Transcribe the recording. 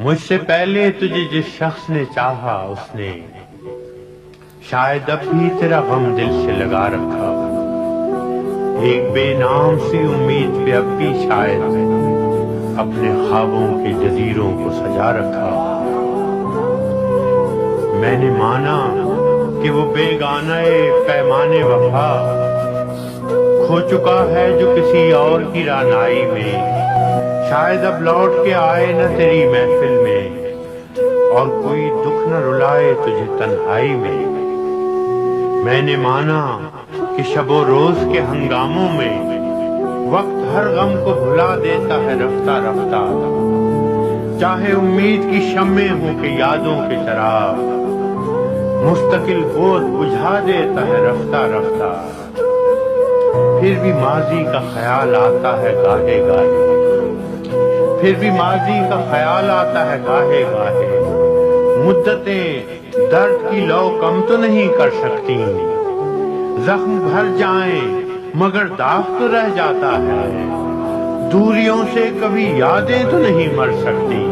مجھ سے پہلے تجھے جس شخص نے چاہا اس نے شاید اب بھی تیرا غم دل سے لگا رکھا، ایک بے نام سی امید پہ اب بھی شاید اپنے خوابوں کے جزیروں کو سجا رکھا۔ میں نے مانا کہ وہ بیگانہ پیمانے وفا کھو چکا ہے جو کسی اور کی رعنائی میں، شاید اب لوٹ کے آئے نہ تیری محفل میں، اور کوئی دکھ نہ رلائے تجھے تنہائی میں۔ میں نے مانا کہ شب و روز کے ہنگاموں میں وقت ہر غم کو بھلا دیتا ہے رفتہ رفتہ، چاہے امید کی شمع ہو کہ یادوں کے چراغ مستقل گود بجھا دیتا ہے رفتہ رفتہ۔ پھر بھی ماضی کا خیال آتا ہے گاہے گاہے، پھر بھی ماضی کا خیال آتا ہے گاہے گاہے، مدتیں درد کی لو کم تو نہیں کر سکتی، زخم بھر جائیں مگر داغ تو رہ جاتا ہے، دوریوں سے کبھی یادیں تو نہیں مر سکتی۔